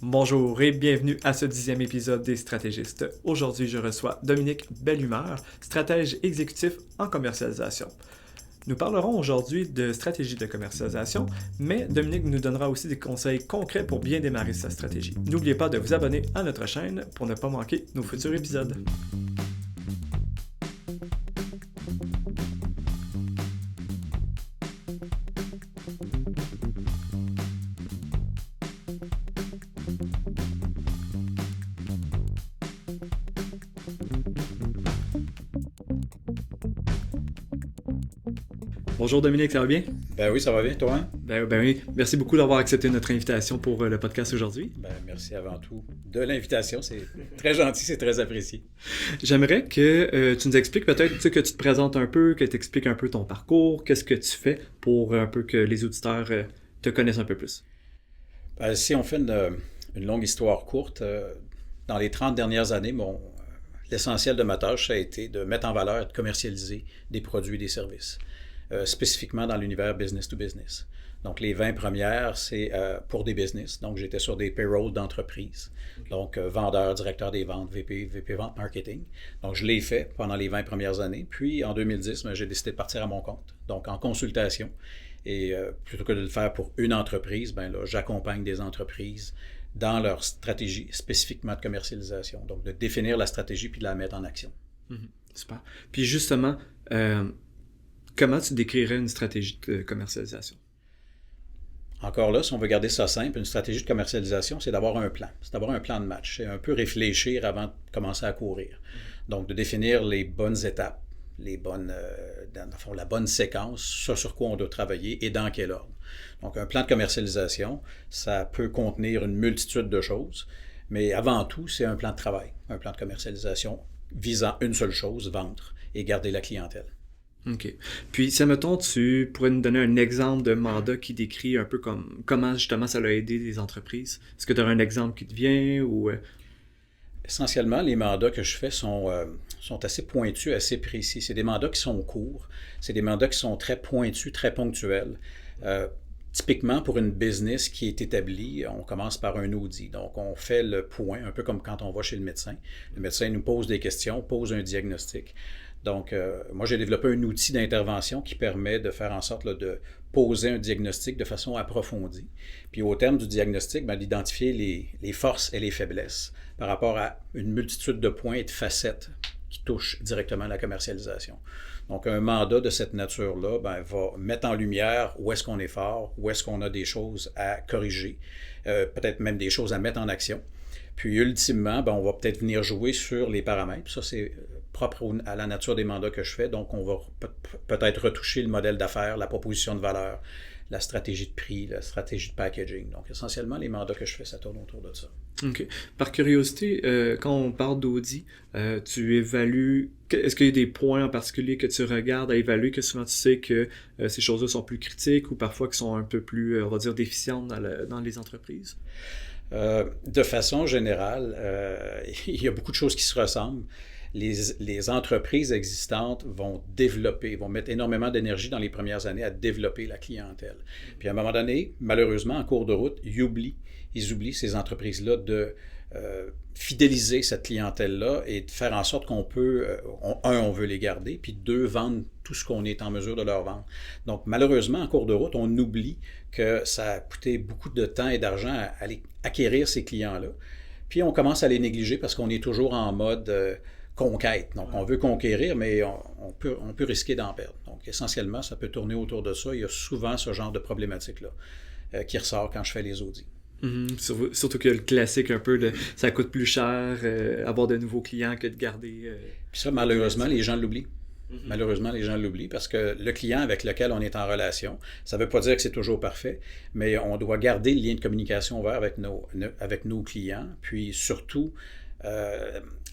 Bonjour et bienvenue à ce 10e épisode des Stratégistes. Aujourd'hui, je reçois Dominique Bellumeur, stratège exécutif en commercialisation. Nous parlerons aujourd'hui de stratégie de commercialisation, mais Dominique nous donnera aussi des conseils concrets pour bien démarrer sa stratégie. N'oubliez pas de vous abonner à notre chaîne pour ne pas manquer nos futurs épisodes. Bonjour Dominique, ça va bien? Ben oui, ça va bien, toi, hein? Ben oui, merci beaucoup d'avoir accepté notre invitation pour le podcast aujourd'hui. Ben merci avant tout de l'invitation, c'est très gentil, c'est très apprécié. J'aimerais que tu nous expliques peut-être, que tu te présentes un peu, que tu expliques un peu ton parcours, qu'est-ce que tu fais pour un peu que les auditeurs te connaissent un peu plus. Ben, si on fait une longue histoire courte, dans les 30 dernières années, l'essentiel de ma tâche, ça a été de mettre en valeur et de commercialiser des produits et des services. Spécifiquement dans l'univers business to business. Donc, les 20 premières, c'est pour des business. Donc, j'étais sur des payrolls d'entreprise. Donc, vendeur, directeur des ventes, VP vente marketing. Donc, je l'ai fait pendant les 20 premières années. Puis, en 2010, j'ai décidé de partir à mon compte. Donc, en consultation. Et plutôt que de le faire pour une entreprise, j'accompagne des entreprises dans leur stratégie spécifiquement de commercialisation. Donc, de définir la stratégie puis de la mettre en action. Super. Puis, justement, comment tu décrirais une stratégie de commercialisation? Encore là, si on veut garder ça simple, une stratégie de commercialisation, c'est d'avoir un plan. C'est d'avoir un plan de match. C'est un peu réfléchir avant de commencer à courir. Donc, de définir les bonnes étapes, la bonne séquence, ce sur quoi on doit travailler et dans quel ordre. Donc, un plan de commercialisation, ça peut contenir une multitude de choses, mais avant tout, c'est un plan de travail, un plan de commercialisation visant une seule chose, vendre et garder la clientèle. OK. Puis, si, admettons, tu pourrais nous donner un exemple de mandat qui décrit un peu comment, justement, ça a aidé les entreprises. Est-ce que tu aurais un exemple qui te vient ou... Essentiellement, les mandats que je fais sont assez pointus, assez précis. C'est des mandats qui sont courts. C'est des mandats qui sont très pointus, très ponctuels. Typiquement, pour une business qui est établie, on commence par un audit. Donc, on fait le point, un peu comme quand on va chez le médecin. Le médecin nous pose des questions, pose un diagnostic. Donc, moi, j'ai développé un outil d'intervention qui permet de faire en sorte de poser un diagnostic de façon approfondie. Puis, au terme du diagnostic, d'identifier les forces et les faiblesses par rapport à une multitude de points et de facettes qui touchent directement la commercialisation. Donc, un mandat de cette nature-là va mettre en lumière où est-ce qu'on est fort, où est-ce qu'on a des choses à corriger, peut-être même des choses à mettre en action. Puis, ultimement, on va peut-être venir jouer sur les paramètres. Ça, c'est propre à la nature des mandats que je fais. Donc, on va peut-être retoucher le modèle d'affaires, la proposition de valeur, la stratégie de prix, la stratégie de packaging. Donc, essentiellement, les mandats que je fais, ça tourne autour de ça. OK. Par curiosité, quand on parle d'audit, tu évalues... Est-ce qu'il y a des points en particulier que tu regardes à évaluer, que souvent tu sais que ces choses-là sont plus critiques ou parfois qui sont un peu plus, on va dire, déficientes dans les entreprises? De façon générale, il y a beaucoup de choses qui se ressemblent. Les entreprises existantes vont mettre énormément d'énergie dans les premières années à développer la clientèle. Puis à un moment donné, malheureusement, en cours de route, ils oublient ces entreprises-là de fidéliser cette clientèle-là et de faire en sorte qu'on peut, on veut les garder, puis deux, vendre tout ce qu'on est en mesure de leur vendre. Donc malheureusement, en cours de route, on oublie que ça a coûté beaucoup de temps et d'argent à aller acquérir ces clients-là. Puis on commence à les négliger parce qu'on est toujours en mode... conquête. Donc, on veut conquérir, mais on peut risquer d'en perdre. Donc, essentiellement, ça peut tourner autour de ça. Il y a souvent ce genre de problématique-là qui ressort quand je fais les audits. Surtout que le classique un peu, ça coûte plus cher avoir de nouveaux clients que de garder... Puis ça, malheureusement, les gens l'oublient. Malheureusement, les gens l'oublient parce que le client avec lequel on est en relation, ça ne veut pas dire que c'est toujours parfait, mais on doit garder le lien de communication ouvert avec nos clients, puis surtout...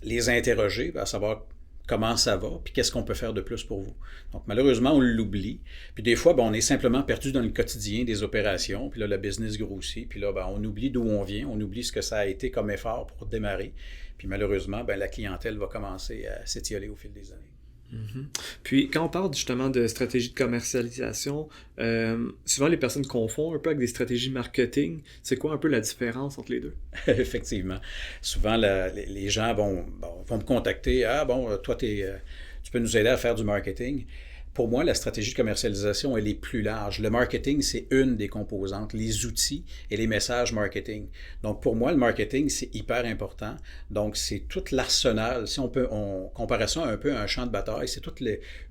les interroger, à savoir comment ça va, puis qu'est-ce qu'on peut faire de plus pour vous. Donc, malheureusement, on l'oublie. Puis des fois, on est simplement perdu dans le quotidien des opérations, puis là, le business grossit, puis là, on oublie d'où on vient, on oublie ce que ça a été comme effort pour démarrer. Puis malheureusement, la clientèle va commencer à s'étioler au fil des années. Mhm. Puis, quand on parle justement de stratégie de commercialisation, souvent les personnes confondent un peu avec des stratégies marketing. C'est quoi un peu la différence entre les deux? Effectivement. Souvent, les gens vont me contacter. Ah bon, toi, tu peux nous aider à faire du marketing. Pour moi, la stratégie de commercialisation, elle est plus large. Le marketing, c'est une des composantes, les outils et les messages marketing. Donc, pour moi, le marketing, c'est hyper important. Donc, c'est tout l'arsenal. Si on compare ça un peu à un champ de bataille, c'est tous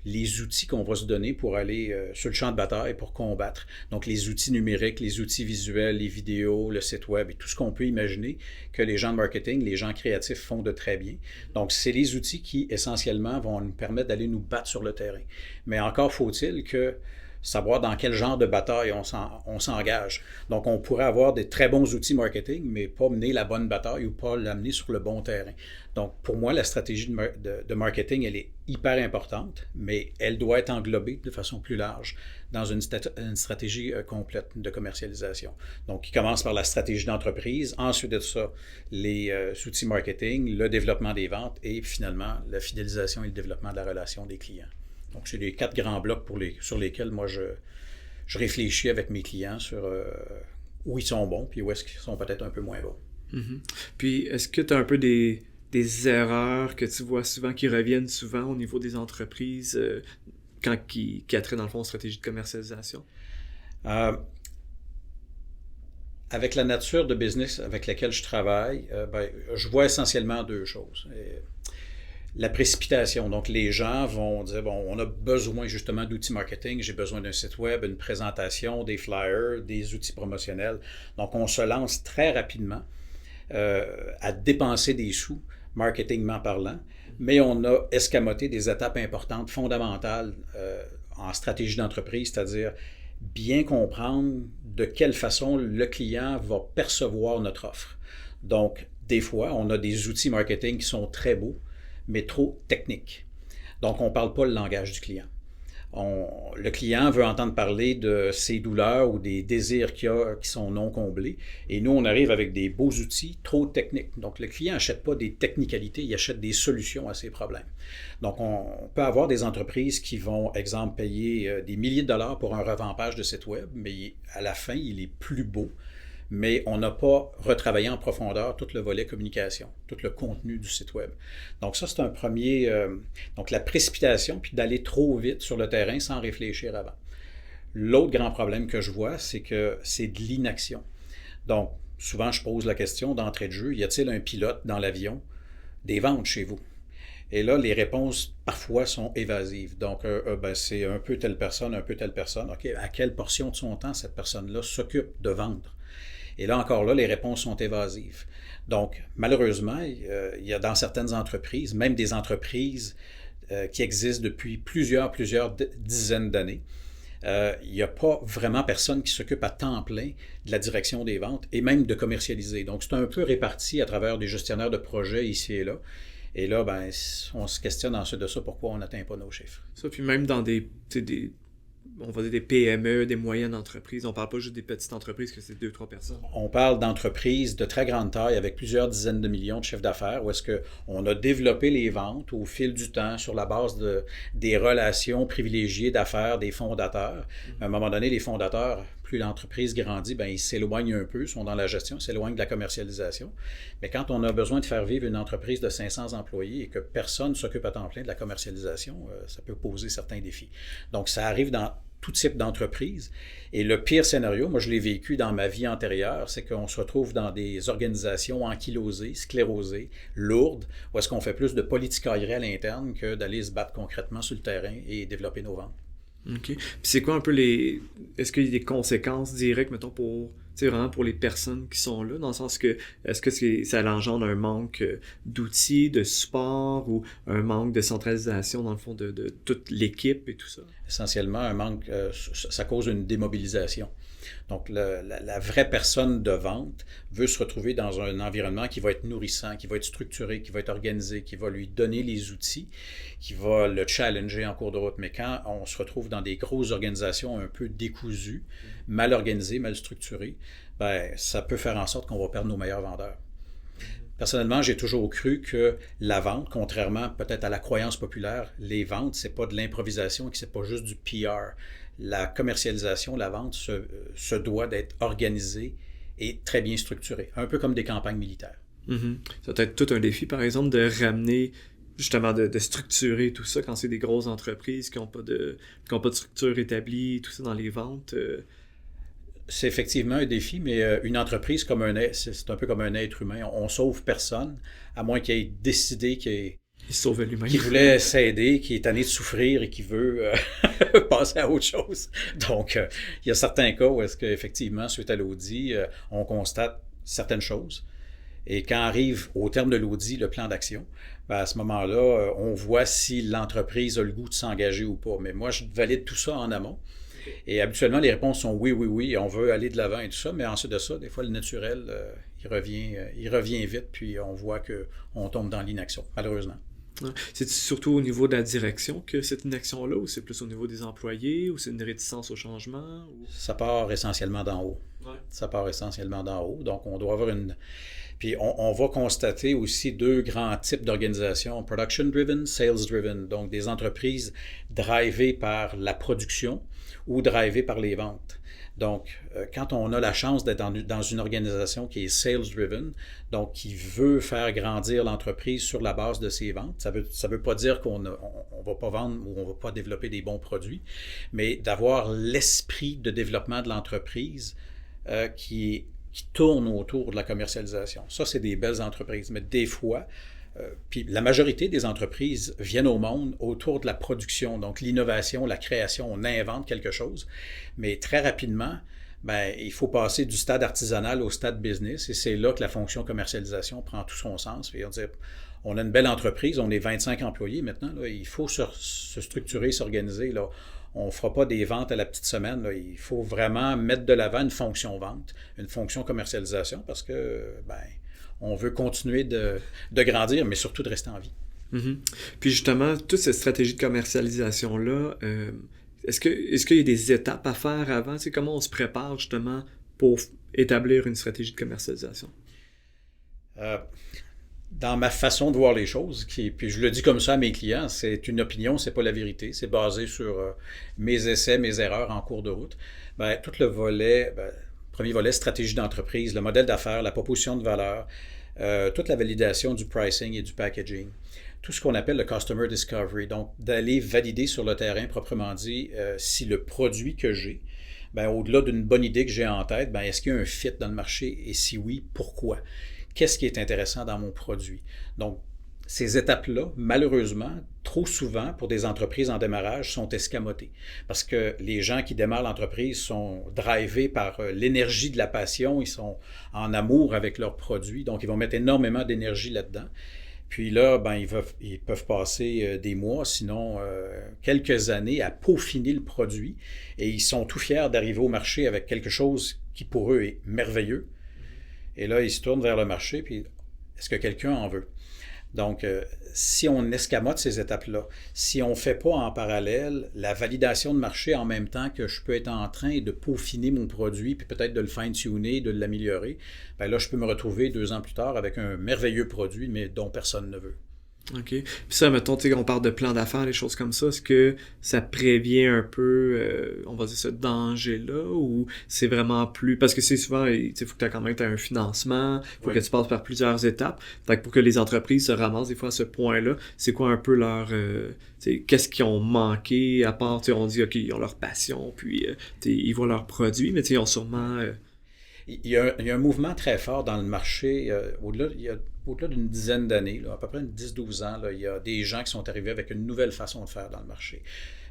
les outils qu'on va se donner pour aller sur le champ de bataille pour combattre. Donc, les outils numériques, les outils visuels, les vidéos, le site web et tout ce qu'on peut imaginer que les gens de marketing, les gens créatifs font de très bien. Donc, c'est les outils qui, essentiellement, vont nous permettre d'aller nous battre sur le terrain. Mais encore faut-il que savoir dans quel genre de bataille on s'engage. Donc, on pourrait avoir des très bons outils marketing, mais pas mener la bonne bataille ou pas l'amener sur le bon terrain. Donc, pour moi, la stratégie de marketing, elle est hyper importante, mais elle doit être englobée de façon plus large dans une stratégie complète de commercialisation. Donc, qui commence par la stratégie d'entreprise, ensuite de ça, les outils marketing, le développement des ventes et finalement, la fidélisation et le développement de la relation des clients. Donc, c'est les 4 grands blocs sur lesquels moi je réfléchis avec mes clients sur où ils sont bons puis où est-ce qu'ils sont peut-être un peu moins bons. Mm-hmm. Puis, est-ce que tu as un peu des erreurs que tu vois souvent qui reviennent souvent au niveau des entreprises qui a trait dans le fond aux stratégies de commercialisation? Avec la nature de business avec laquelle je travaille, je vois essentiellement 2 choses. La précipitation. Donc, les gens vont dire, bon, on a besoin justement d'outils marketing, j'ai besoin d'un site web, une présentation, des flyers, des outils promotionnels. Donc, on se lance très rapidement à dépenser des sous, marketingment parlant, mais on a escamoté des étapes importantes, fondamentales en stratégie d'entreprise, c'est-à-dire bien comprendre de quelle façon le client va percevoir notre offre. Donc, des fois, on a des outils marketing qui sont très beaux, mais trop techniques. Donc, on ne parle pas le langage du client. Le client veut entendre parler de ses douleurs ou des désirs qu'il a qui sont non comblés. Et nous, on arrive avec des beaux outils trop techniques. Donc, le client n'achète pas des technicalités, il achète des solutions à ses problèmes. Donc, on peut avoir des entreprises qui vont, exemple, payer des milliers de dollars pour un revampage de site web, mais à la fin, il est plus beau. Mais on n'a pas retravaillé en profondeur tout le volet communication, tout le contenu du site web. Donc ça, c'est un premier... donc la précipitation, puis d'aller trop vite sur le terrain sans réfléchir avant. L'autre grand problème que je vois, c'est que c'est de l'inaction. Donc, souvent, je pose la question d'entrée de jeu, y a-t-il un pilote dans l'avion des ventes chez vous? Et là, les réponses, parfois, sont évasives. Donc, c'est un peu telle personne, un peu telle personne. OK, à quelle portion de son temps cette personne-là s'occupe de vendre? Et là, encore là, les réponses sont évasives. Donc, malheureusement, il y a dans certaines entreprises, même des entreprises qui existent depuis plusieurs dizaines d'années, il n'y a pas vraiment personne qui s'occupe à temps plein de la direction des ventes et même de commercialiser. Donc, c'est un peu réparti à travers des gestionnaires de projets ici et là. Et là, on se questionne ensuite de ça, pourquoi on n'atteint pas nos chiffres. Ça, puis même dans on va dire des PME, des moyennes entreprises. On parle pas juste des petites entreprises que c'est 2-3 personnes. On parle d'entreprises de très grande taille avec plusieurs dizaines de millions de chiffres d'affaires où est-ce qu'on a développé les ventes au fil du temps sur la base des relations privilégiées d'affaires des fondateurs. À un moment donné, les fondateurs, plus l'entreprise grandit, ils s'éloignent un peu, sont dans la gestion, s'éloignent de la commercialisation. Mais quand on a besoin de faire vivre une entreprise de 500 employés et que personne ne s'occupe à temps plein de la commercialisation, ça peut poser certains défis. Donc, ça arrive dans tout type d'entreprise. Et le pire scénario, moi je l'ai vécu dans ma vie antérieure, c'est qu'on se retrouve dans des organisations ankylosées, sclérosées, lourdes, où est-ce qu'on fait plus de politicaillerie à l'interne que d'aller se battre concrètement sur le terrain et développer nos ventes. OK. Puis c'est quoi un peu est-ce qu'il y a des conséquences directes, mettons, vraiment pour les personnes qui sont là, dans le sens que, est-ce que ça engendre un manque d'outils, de support ou un manque de centralisation, dans le fond, de toute l'équipe et tout ça? Essentiellement, un manque, ça cause une démobilisation. Donc, la vraie personne de vente veut se retrouver dans un environnement qui va être nourrissant, qui va être structuré, qui va être organisé, qui va lui donner les outils, qui va le challenger en cours de route. Mais quand on se retrouve dans des grosses organisations un peu décousues, mal organisées, mal structurées, ça peut faire en sorte qu'on va perdre nos meilleurs vendeurs. Personnellement, j'ai toujours cru que la vente, contrairement peut-être à la croyance populaire, les ventes, c'est pas de l'improvisation et que c'est pas juste du PR. La commercialisation, la vente se doit d'être organisée et très bien structurée, un peu comme des campagnes militaires. Mm-hmm. Ça doit être tout un défi, par exemple, de ramener, justement, de structurer tout ça quand c'est des grosses entreprises qui n'ont pas de structure établie, tout ça dans les ventes. C'est effectivement un défi, mais une entreprise, c'est un peu comme un être humain. On sauve personne, à moins qu'il ait décidé qu'il sauve lui-même. Qui voulait s'aider, qui est tanné de souffrir et qui veut passer à autre chose. Donc, il y a certains cas où est-ce qu'effectivement, suite à l'audit, on constate certaines choses. Et quand arrive au terme de l'audit, le plan d'action, ben à ce moment-là, on voit si l'entreprise a le goût de s'engager ou pas. Mais moi, je valide tout ça en amont. Et habituellement, les réponses sont oui, oui, oui, on veut aller de l'avant et tout ça, mais ensuite de ça, des fois, le naturel, il revient vite, puis on voit qu'on tombe dans l'inaction, malheureusement. C'est surtout au niveau de la direction que cette inaction-là, ou c'est plus au niveau des employés, ou c'est une réticence au changement? Ou... Ça part essentiellement d'en haut. Ouais. Ça part essentiellement d'en haut, donc on doit avoir une... Puis on va constater aussi deux grands types d'organisations, production-driven, sales-driven, donc des entreprises drivées par la production ou drivées par les ventes. Donc, quand on a la chance d'être dans une organisation qui est sales-driven, donc qui veut faire grandir l'entreprise sur la base de ses ventes, ça veut pas dire qu'on va pas vendre ou on va pas développer des bons produits, mais d'avoir l'esprit de développement de l'entreprise qui tourne autour de la commercialisation. Ça, c'est des belles entreprises. Mais des fois, puis la majorité des entreprises viennent au monde autour de la production, donc l'innovation, la création, on invente quelque chose. Mais très rapidement, ben, il faut passer du stade artisanal au stade business et c'est là que la fonction commercialisation prend tout son sens. Et on a une belle entreprise, on est 25 employés maintenant, là, il faut se structurer, s'organiser. Là. On ne fera pas des ventes à la petite semaine. Là. Il faut vraiment mettre de l'avant une fonction vente, une fonction commercialisation parce que ben, on veut continuer de grandir, mais surtout de rester en vie. Mm-hmm. Puis justement, toute cette stratégie de commercialisation-là, est-ce qu'il y a des étapes à faire avant? Tu sais, comment on se prépare justement pour établir une stratégie de commercialisation? Dans ma façon de voir les choses, puis je le dis comme ça à mes clients, c'est une opinion, c'est pas la vérité, c'est basé sur mes essais, mes erreurs en cours de route. Ben, tout le volet, premier volet, stratégie d'entreprise, le modèle d'affaires, la proposition de valeur, toute la validation du pricing et du packaging, tout ce qu'on appelle le customer discovery, donc d'aller valider sur le terrain proprement dit si le produit que j'ai, ben, au-delà d'une bonne idée que j'ai en tête, ben, est-ce qu'il y a un fit dans le marché et si oui, pourquoi? Qu'est-ce qui est intéressant dans mon produit? Donc, ces étapes-là, malheureusement, trop souvent, pour des entreprises en démarrage, sont escamotées. Parce que les gens qui démarrent l'entreprise sont drivés par l'énergie de la passion, ils sont en amour avec leurs produits, donc ils vont mettre énormément d'énergie là-dedans. Puis là, ben, ils peuvent passer des mois, sinon quelques années, à peaufiner le produit. Et ils sont tout fiers d'arriver au marché avec quelque chose qui, pour eux, est merveilleux. Et là, ils se tournent vers le marché, puis est-ce que quelqu'un en veut? Donc, si on escamote ces étapes-là, si on ne fait pas en parallèle la validation de marché en même temps que je peux être en train de peaufiner mon produit, puis peut-être de le fine-tuner, de l'améliorer, bien là, je peux me retrouver 2 ans plus tard avec un merveilleux produit, mais dont personne ne veut. OK. Puis ça, mettons, tu sais, on parle de plan d'affaires, les choses comme ça, est-ce que ça prévient un peu, on va dire, ce danger-là, ou c'est vraiment plus... Parce que c'est souvent, il faut que tu aies un financement, il faut que tu passes par plusieurs étapes. Donc, pour que les entreprises se ramassent des fois à ce point-là, c'est quoi un peu leur... qu'est-ce qu'ils ont manqué, à part, on dit, OK, ils ont leur passion, puis ils voient leurs produits, mais ils ont sûrement... Il y a un mouvement très fort dans le marché, au-delà d'une dizaine d'années, là, à peu près 10-12 ans, là, il y a des gens qui sont arrivés avec une nouvelle façon de faire dans le marché,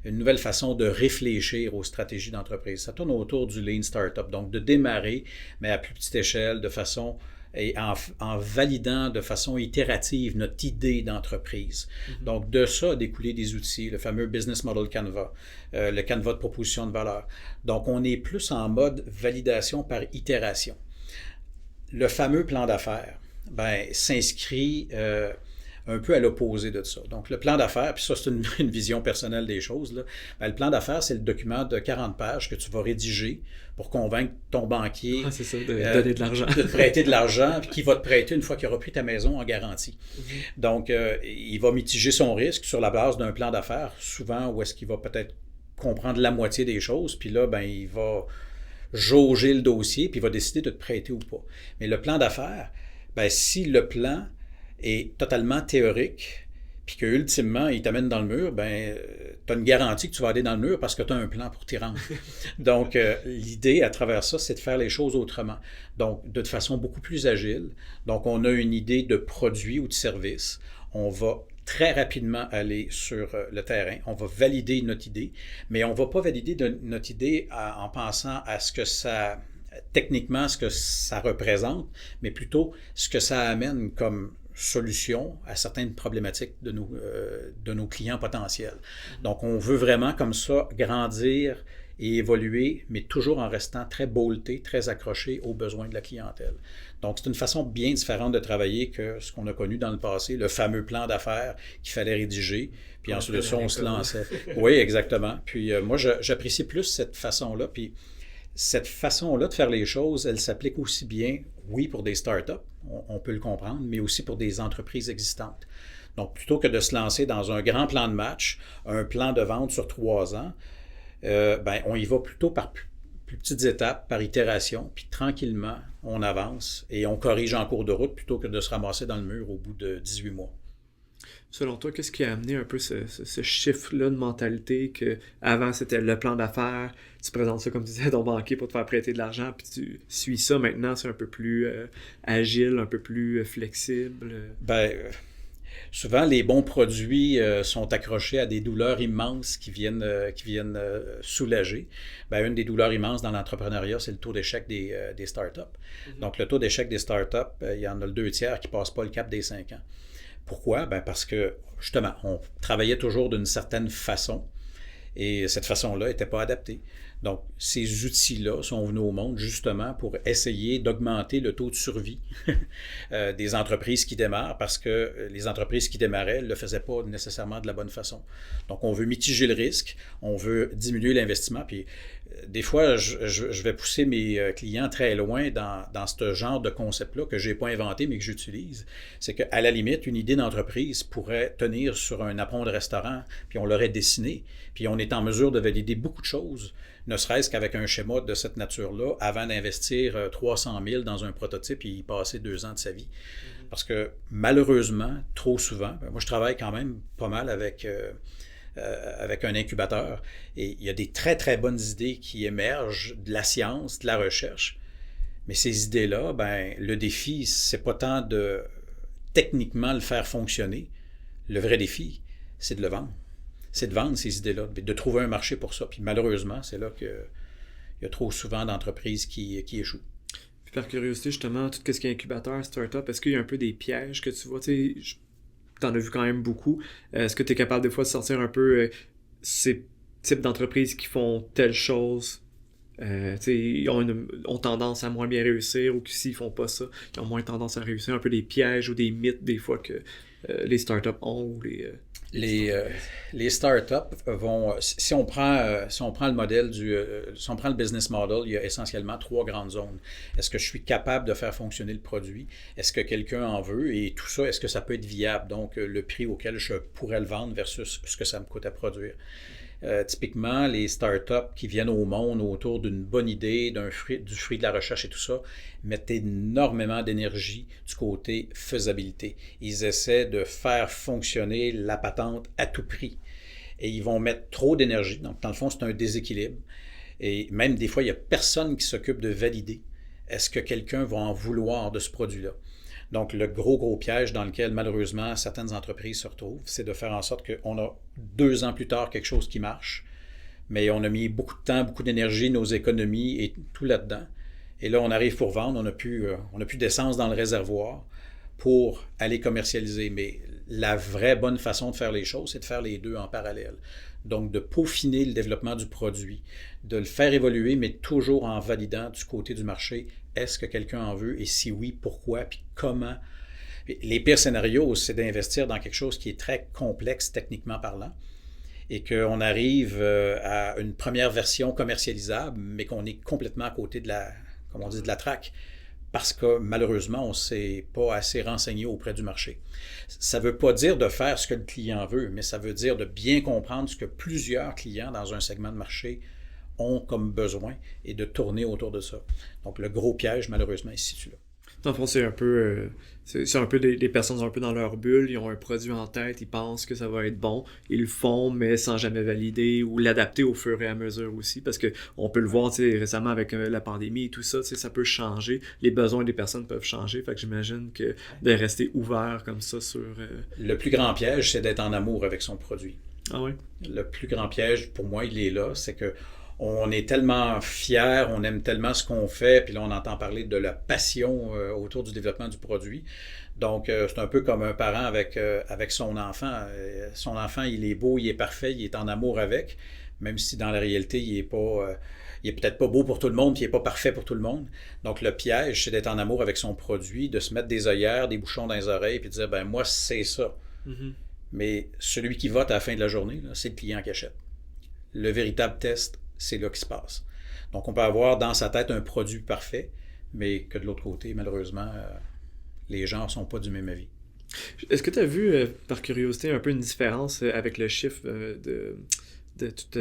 une nouvelle façon de réfléchir aux stratégies d'entreprise. Ça tourne autour du Lean Startup, donc de démarrer, mais à plus petite échelle, de façon et en validant de façon itérative notre idée d'entreprise. Mm-hmm. Donc, de ça a découlé des outils, le fameux Business Model Canva, le Canva de proposition de valeur. Donc, on est plus en mode validation par itération. Le fameux plan d'affaires, ben, s'inscrit un peu à l'opposé de ça. Donc, le plan d'affaires, puis ça, c'est une vision personnelle des choses, là. Ben, le plan d'affaires, c'est le document de 40 pages que tu vas rédiger pour convaincre ton banquier c'est ça, de donner de l'argent. de te prêter de l'argent, puis qui va te prêter une fois qu'il aura pris ta maison en garantie. Donc, il va mitiger son risque sur la base d'un plan d'affaires, souvent où est-ce qu'il va peut-être comprendre la moitié des choses, puis là, ben, il va jauger le dossier, puis il va décider de te prêter ou pas. Mais le plan d'affaires, ben, si le plan est totalement théorique, puis que ultimement il t'amène dans le mur, ben, tu as une garantie que tu vas aller dans le mur parce que tu as un plan pour t'y rendre. Donc, l'idée à travers ça, c'est de faire les choses autrement. Donc, de façon beaucoup plus agile. Donc, on a une idée de produit ou de service. On va très rapidement aller sur le terrain. On va valider notre idée, mais on ne va pas valider notre idée en pensant à ce que ça, techniquement, ce que ça représente, mais plutôt ce que ça amène comme solution à certaines problématiques de nos clients potentiels. Donc, on veut vraiment comme ça grandir et évoluer, mais toujours en restant très bolté, très accroché aux besoins de la clientèle. Donc, c'est une façon bien différente de travailler que ce qu'on a connu dans le passé, le fameux plan d'affaires qu'il fallait rédiger, puis ensuite de ça, on se lançait. Oui, exactement. Puis moi, j'apprécie plus cette façon-là, puis cette façon-là de faire les choses, elle s'applique aussi bien, oui, pour des startups, on peut le comprendre, mais aussi pour des entreprises existantes. Donc, plutôt que de se lancer dans un grand plan de match, un plan de vente sur 3 ans, ben, on y va plutôt par plus petites étapes, par itération, puis tranquillement, on avance et on corrige en cours de route plutôt que de se ramasser dans le mur au bout de 18 mois. Selon toi, qu'est-ce qui a amené un peu ce chiffre-là de mentalité que avant c'était le plan d'affaires, tu présentes ça comme tu disais à ton banquier pour te faire prêter de l'argent, puis tu suis ça maintenant, c'est un peu plus agile, un peu plus flexible? Ben, souvent, les bons produits sont accrochés à des douleurs immenses qui viennent soulager. Ben, une des douleurs immenses dans l'entrepreneuriat, c'est le taux d'échec des startups. Donc, le taux d'échec des startups, il y en a le 2/3 qui ne passent pas le cap des 5 ans. Pourquoi? Ben parce que, justement, on travaillait toujours d'une certaine façon et cette façon-là n'était pas adaptée. Donc, ces outils-là sont venus au monde justement pour essayer d'augmenter le taux de survie des entreprises qui démarrent parce que les entreprises qui démarraient ne le faisaient pas nécessairement de la bonne façon. Donc, on veut mitiger le risque, on veut diminuer l'investissement, puis des fois, je vais pousser mes clients très loin dans ce genre de concept-là que je n'ai pas inventé, mais que j'utilise. C'est qu'à la limite, une idée d'entreprise pourrait tenir sur un apron de restaurant, puis on l'aurait dessiné, puis on est en mesure de valider beaucoup de choses, ne serait-ce qu'avec un schéma de cette nature-là, avant d'investir 300 000 dans un prototype et y passer 2 ans de sa vie. Parce que malheureusement, trop souvent, moi je travaille quand même pas mal avec un incubateur. Et il y a des très, très bonnes idées qui émergent de la science, de la recherche. Mais ces idées-là, ben, le défi, c'est pas tant de techniquement le faire fonctionner. Le vrai défi, c'est de le vendre. C'est de vendre ces idées-là, de trouver un marché pour ça. Puis malheureusement, c'est là qu'il y a trop souvent d'entreprises qui échouent. Puis par curiosité, justement, tout ce qui est incubateur, start-up, est-ce qu'il y a un peu des pièges que tu vois? Tu sais, t'en as vu quand même beaucoup. Est-ce que tu es capable des fois de sortir un peu ces types d'entreprises qui font telle chose, ils ont tendance à moins bien réussir, ou que s'ils font pas ça, ils ont moins tendance à réussir, un peu des pièges ou des mythes des fois que les startups ont ou les startups vont, si on prend le modèle si on prend le business model, il y a essentiellement 3 grandes zones. Est-ce que je suis capable de faire fonctionner le produit? Est-ce que quelqu'un en veut? Et tout ça, est-ce que ça peut être viable? Donc, le prix auquel je pourrais le vendre versus ce que ça me coûte à produire. Typiquement, les startups qui viennent au monde autour d'une bonne idée, du fruit de la recherche et tout ça, mettent énormément d'énergie du côté faisabilité. Ils essaient de faire fonctionner la patente à tout prix. Et ils vont mettre trop d'énergie. Donc, dans le fond, c'est un déséquilibre. Et même des fois, il n'y a personne qui s'occupe de valider. Est-ce que quelqu'un va en vouloir de ce produit-là? Donc, le gros piège dans lequel, malheureusement, certaines entreprises se retrouvent, c'est de faire en sorte qu'on a 2 ans plus tard quelque chose qui marche, mais on a mis beaucoup de temps, beaucoup d'énergie, nos économies et tout là-dedans. Et là, on arrive pour vendre, on n'a plus d'essence dans le réservoir pour aller commercialiser. Mais la vraie bonne façon de faire les choses, c'est de faire les deux en parallèle. Donc, de peaufiner le développement du produit, de le faire évoluer, mais toujours en validant du côté du marché, est-ce que quelqu'un en veut et si oui, pourquoi, puis comment. Puis les pires scénarios, c'est d'investir dans quelque chose qui est très complexe techniquement parlant et qu'on arrive à une première version commercialisable, mais qu'on est complètement à côté de comme on dit, de la traque, parce que malheureusement, on ne s'est pas assez renseigné auprès du marché. Ça ne veut pas dire de faire ce que le client veut, mais ça veut dire de bien comprendre ce que plusieurs clients dans un segment de marché ont comme besoin et de tourner autour de ça. Donc, le gros piège, malheureusement, il se situe là. Dans le fond, c'est un peu, c'est un peu des personnes un peu dans leur bulle, ils ont un produit en tête, ils pensent que ça va être bon, ils le font, mais sans jamais valider ou l'adapter au fur et à mesure aussi, parce que on peut le voir, récemment avec la pandémie et tout ça, ça peut changer, les besoins des personnes peuvent changer, fait que j'imagine que de rester ouvert comme ça sur... Le plus grand piège, c'est d'être en amour avec son produit. Ah oui? Le plus grand piège, pour moi, il est là, c'est que on est tellement fiers, on aime tellement ce qu'on fait, puis là, on entend parler de la passion autour du développement du produit. Donc, c'est un peu comme un parent avec son enfant. Son enfant, il est beau, il est parfait, il est en amour avec, même si dans la réalité, il est peut-être pas beau pour tout le monde, puis il n'est pas parfait pour tout le monde. Donc, le piège, c'est d'être en amour avec son produit, de se mettre des œillères, des bouchons dans les oreilles, puis de dire, ben moi, c'est ça. Mm-hmm. Mais celui qui vote à la fin de la journée, là, c'est le client qui achète. Le véritable test, c'est là qui se passe. Donc, on peut avoir dans sa tête un produit parfait, mais que de l'autre côté, malheureusement, les gens ne sont pas du même avis. Est-ce que tu as vu, par curiosité, un peu une différence avec le chiffre de tout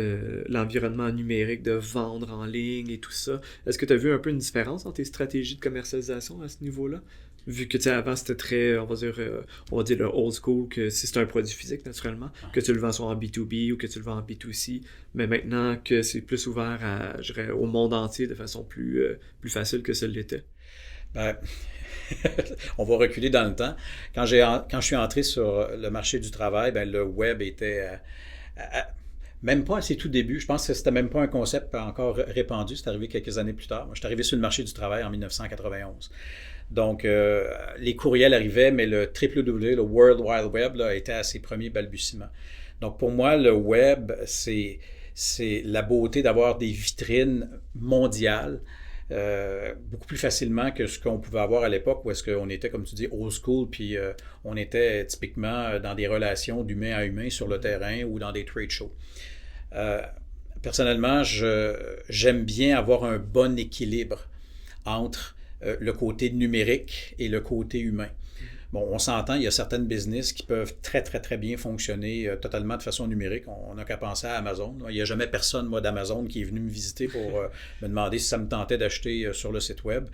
l'environnement numérique, de vendre en ligne et tout ça? Est-ce que tu as vu un peu une différence dans tes stratégies de commercialisation à ce niveau-là? Vu que, tu sais, avant, c'était très, on va dire le old school, que si c'est un produit physique, naturellement, que tu le vends soit en B2B ou que tu le vends en B2C, mais maintenant que c'est plus ouvert à, je dirais, au monde entier de façon plus facile que ça l'était. Ben, on va reculer dans le temps. Quand je suis entré sur le marché du travail, ben, le web était même pas à ses tout débuts. Je pense que c'était même pas un concept encore répandu. C'est arrivé quelques années plus tard. Moi, je suis arrivé sur le marché du travail en 1991. Donc, les courriels arrivaient, mais le www, le World Wide Web, là, était à ses premiers balbutiements. Donc, pour moi, le web, c'est la beauté d'avoir des vitrines mondiales beaucoup plus facilement que ce qu'on pouvait avoir à l'époque où est-ce qu'on était, comme tu dis, old school, puis on était typiquement dans des relations d'humain à humain sur le terrain ou dans des trade shows. Personnellement, j'aime bien avoir un bon équilibre entre le côté numérique et le côté humain. Bon, on s'entend, il y a certaines business qui peuvent très, très, très bien fonctionner totalement de façon numérique. On n'a qu'à penser à Amazon. Il n'y a jamais personne, moi, d'Amazon qui est venu me visiter pour me demander si ça me tentait d'acheter sur le site web.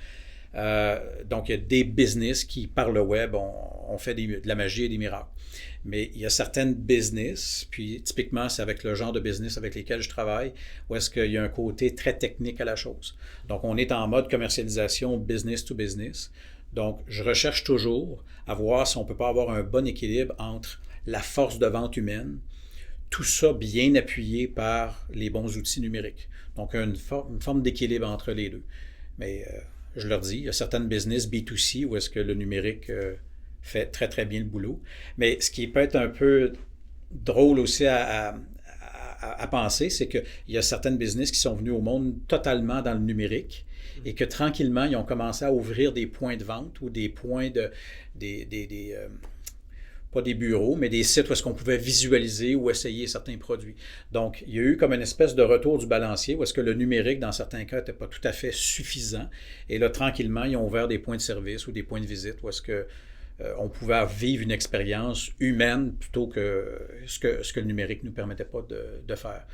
Donc, il y a des business qui, par le web, on fait de la magie et des miracles. Mais il y a certaines business, puis typiquement, c'est avec le genre de business avec lesquels je travaille, où est-ce qu'il y a un côté très technique à la chose. Donc, on est en mode commercialisation business to business. Donc, je recherche toujours à voir si on ne peut pas avoir un bon équilibre entre la force de vente humaine, tout ça bien appuyé par les bons outils numériques. Donc, une forme d'équilibre entre les deux. Mais je leur dis, il y a certaines business B2C où est-ce que le numérique fait très, très bien le boulot. Mais ce qui peut être un peu drôle aussi à penser, c'est qu'il y a certaines business qui sont venues au monde totalement dans le numérique et que tranquillement, ils ont commencé à ouvrir des points de vente ou des points pas des bureaux, mais des sites où est-ce qu'on pouvait visualiser ou essayer certains produits. Donc, il y a eu comme une espèce de retour du balancier où est-ce que le numérique, dans certains cas, n'était pas tout à fait suffisant. Et là, tranquillement, ils ont ouvert des points de service ou des points de visite où est-ce que on pouvait vivre une expérience humaine plutôt que ce que le numérique ne nous permettait pas de faire.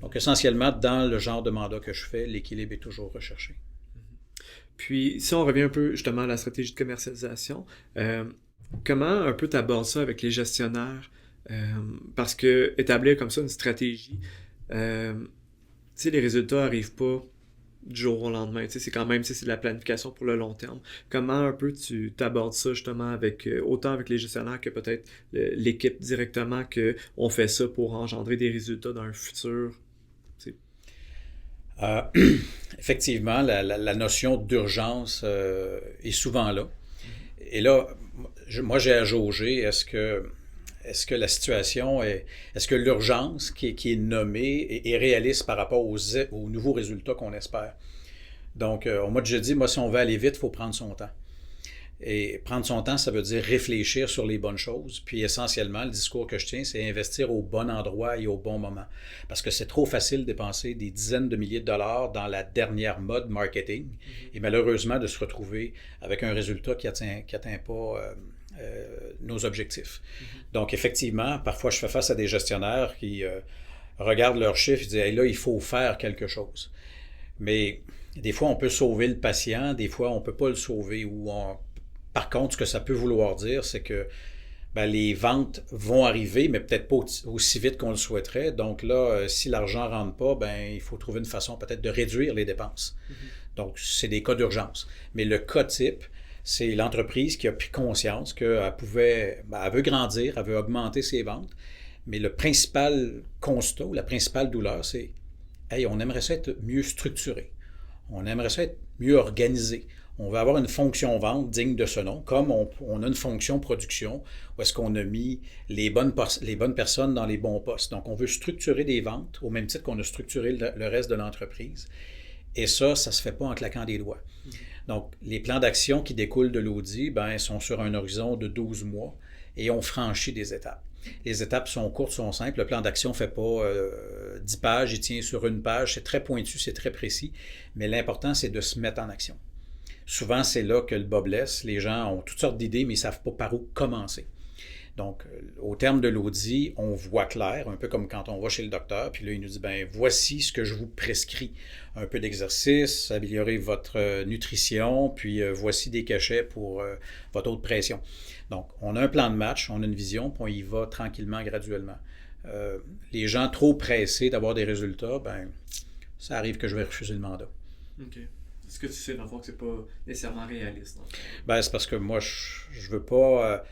Donc, essentiellement, dans le genre de mandat que je fais, l'équilibre est toujours recherché. Puis, si on revient un peu justement à la stratégie de commercialisation, comment un peu tu abordes ça avec les gestionnaires? Parce que établir comme ça une stratégie, tu sais, les résultats n'arrivent pas du jour au lendemain. C'est quand même, c'est de la planification pour le long terme. Comment un peu tu t'abordes ça justement avec autant avec les gestionnaires que peut-être l'équipe directement, qu'on fait ça pour engendrer des résultats dans un futur? Effectivement, la notion d'urgence est souvent là. Et là, moi j'ai à jauger, est-ce que la situation est-ce que l'urgence qui est nommée est réaliste par rapport aux nouveaux résultats qu'on espère? Donc, au mois de jeudi, moi, si on veut aller vite, il faut prendre son temps. Et prendre son temps, ça veut dire réfléchir sur les bonnes choses. Puis essentiellement, le discours que je tiens, c'est investir au bon endroit et au bon moment. Parce que c'est trop facile de dépenser des dizaines de milliers de dollars dans la dernière mode marketing et malheureusement de se retrouver avec un résultat qui atteint pas nos objectifs. Donc effectivement, parfois je fais face à des gestionnaires qui regardent leurs chiffres et disent hey, « là, il faut faire quelque chose ». Mais des fois, on peut sauver le patient, des fois, on ne peut pas le sauver. Par contre, ce que ça peut vouloir dire, c'est que les ventes vont arriver, mais peut-être pas aussi vite qu'on le souhaiterait. Donc là, si l'argent ne rentre pas, il faut trouver une façon peut-être de réduire les dépenses. Donc, c'est des cas d'urgence. Mais le cas type, c'est l'entreprise qui a pris conscience qu'elle elle veut grandir, elle veut augmenter ses ventes. Mais le principal constat, la principale douleur, c'est hey, on aimerait ça être mieux structuré. On aimerait ça être mieux organisé. On veut avoir une fonction vente digne de ce nom, comme on a une fonction production où est-ce qu'on a mis les bonnes personnes dans les bons postes. Donc, on veut structurer des ventes au même titre qu'on a structuré le reste de l'entreprise. Et ça ne se fait pas en claquant des doigts. Donc, les plans d'action qui découlent de l'audit sont sur un horizon de 12 mois et on franchit des étapes. Les étapes sont courtes, sont simples. Le plan d'action ne fait pas 10 pages, il tient sur une page. C'est très pointu, c'est très précis. Mais l'important, c'est de se mettre en action. Souvent, c'est là que le bas blesse. Les gens ont toutes sortes d'idées, mais ils ne savent pas par où commencer. Donc, au terme de l'audit, on voit clair, un peu comme quand on va chez le docteur, puis là, il nous dit, voici ce que je vous prescris. Un peu d'exercice, améliorer votre nutrition, puis voici des cachets pour votre taux de pression. Donc, on a un plan de match, on a une vision, puis on y va tranquillement, graduellement. Les gens trop pressés d'avoir des résultats, ça arrive que je vais refuser le mandat. OK. Est-ce que tu sais, dans le fond, que c'est pas nécessairement réaliste? C'est parce que moi, je veux pas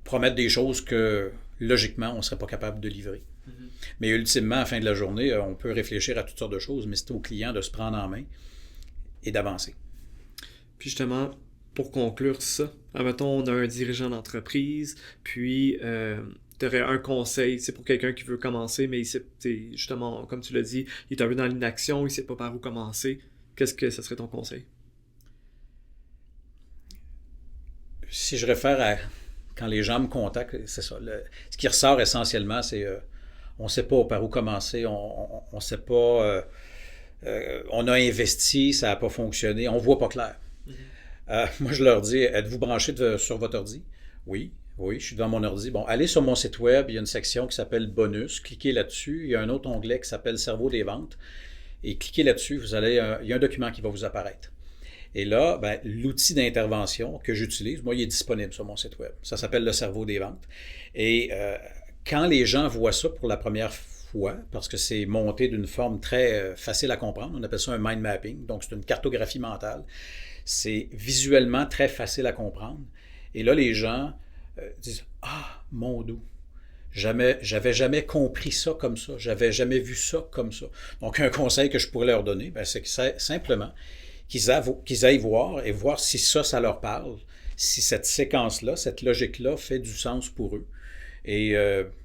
promettre des choses que, logiquement, on ne serait pas capable de livrer. Mais ultimement, à la fin de la journée, on peut réfléchir à toutes sortes de choses, mais c'est au client de se prendre en main et d'avancer. Puis justement, pour conclure ça, admettons, on a un dirigeant d'entreprise, puis tu aurais un conseil, c'est pour quelqu'un qui veut commencer, mais justement, comme tu l'as dit, il est un peu dans l'inaction, il ne sait pas par où commencer. Qu'est-ce que ça serait ton conseil? Si je réfère à quand les gens me contactent, c'est ça. Ce qui ressort essentiellement, c'est on ne sait pas par où commencer, on ne sait pas, on a investi, ça n'a pas fonctionné, on ne voit pas clair. Moi, je leur dis, êtes-vous branché sur votre ordi? Oui, je suis devant mon ordi. Bon, allez sur mon site web, il y a une section qui s'appelle Bonus, cliquez là-dessus, il y a un autre onglet qui s'appelle Cerveau des ventes, et cliquez là-dessus, il y a un document qui va vous apparaître. Et là, l'outil d'intervention que j'utilise, moi, il est disponible sur mon site web. Ça s'appelle le Cerveau des ventes. Et quand les gens voient ça pour la première fois, parce que c'est monté d'une forme très facile à comprendre, on appelle ça un mind mapping, donc c'est une cartographie mentale. C'est visuellement très facile à comprendre. Et là, les gens disent « Ah, mon Dieu! J'avais jamais compris ça comme ça. J'avais jamais vu ça comme ça. » Donc, un conseil que je pourrais leur donner, c'est que simplement qu'ils aillent voir et voir si ça leur parle, si cette séquence-là, cette logique-là fait du sens pour eux. Et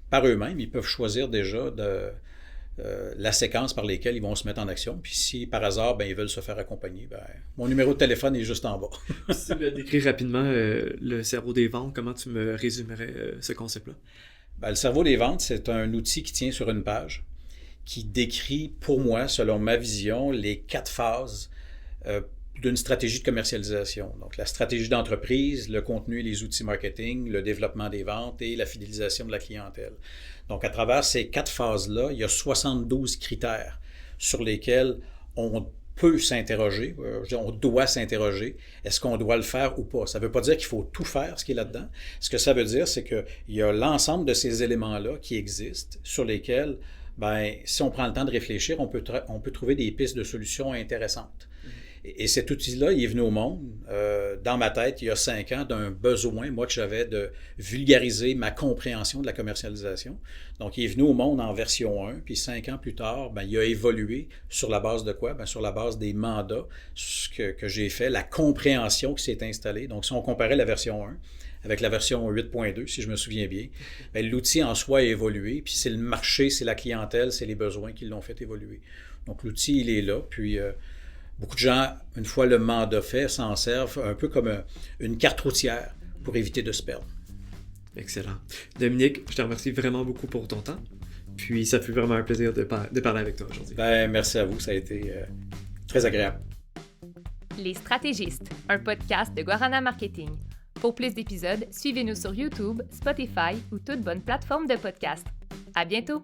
par eux-mêmes, ils peuvent choisir déjà la séquence par laquelle ils vont se mettre en action. Puis si par hasard, ils veulent se faire accompagner, mon numéro de téléphone est juste en bas. Si tu veux décrire rapidement le cerveau des ventes, comment tu me résumerais ce concept-là? Le cerveau des ventes, c'est un outil qui tient sur une page, qui décrit pour moi, selon ma vision, les 4 phases d'une stratégie de commercialisation. Donc, la stratégie d'entreprise, le contenu et les outils marketing, le développement des ventes et la fidélisation de la clientèle. Donc, à travers ces 4 phases-là, il y a 72 critères sur lesquels on peut s'interroger, on doit s'interroger, est-ce qu'on doit le faire ou pas? Ça ne veut pas dire qu'il faut tout faire, ce qui est là-dedans. Ce que ça veut dire, c'est qu'il y a l'ensemble de ces éléments-là qui existent, sur lesquels, si on prend le temps de réfléchir, on peut trouver des pistes de solutions intéressantes. Et cet outil-là, il est venu au monde, dans ma tête, il y a 5 ans, d'un besoin, moi, que j'avais de vulgariser ma compréhension de la commercialisation. Donc, il est venu au monde en version 1, puis 5 ans plus tard, il a évolué sur la base de quoi? Sur la base des mandats que j'ai fait, la compréhension qui s'est installée. Donc, si on comparait la version 1 avec la version 8.2, si je me souviens bien, l'outil en soi a évolué, puis c'est le marché, c'est la clientèle, c'est les besoins qui l'ont fait évoluer. Donc, l'outil, il est là, puis Beaucoup de gens, une fois le mandat fait, s'en servent un peu comme une carte routière pour éviter de se perdre. Excellent. Dominique, je te remercie vraiment beaucoup pour ton temps. Puis ça fut vraiment un plaisir de parler avec toi aujourd'hui. Merci à vous, ça a été très agréable. Les Stratégistes, un podcast de Guarana Marketing. Pour plus d'épisodes, suivez-nous sur YouTube, Spotify ou toute bonne plateforme de podcast. À bientôt!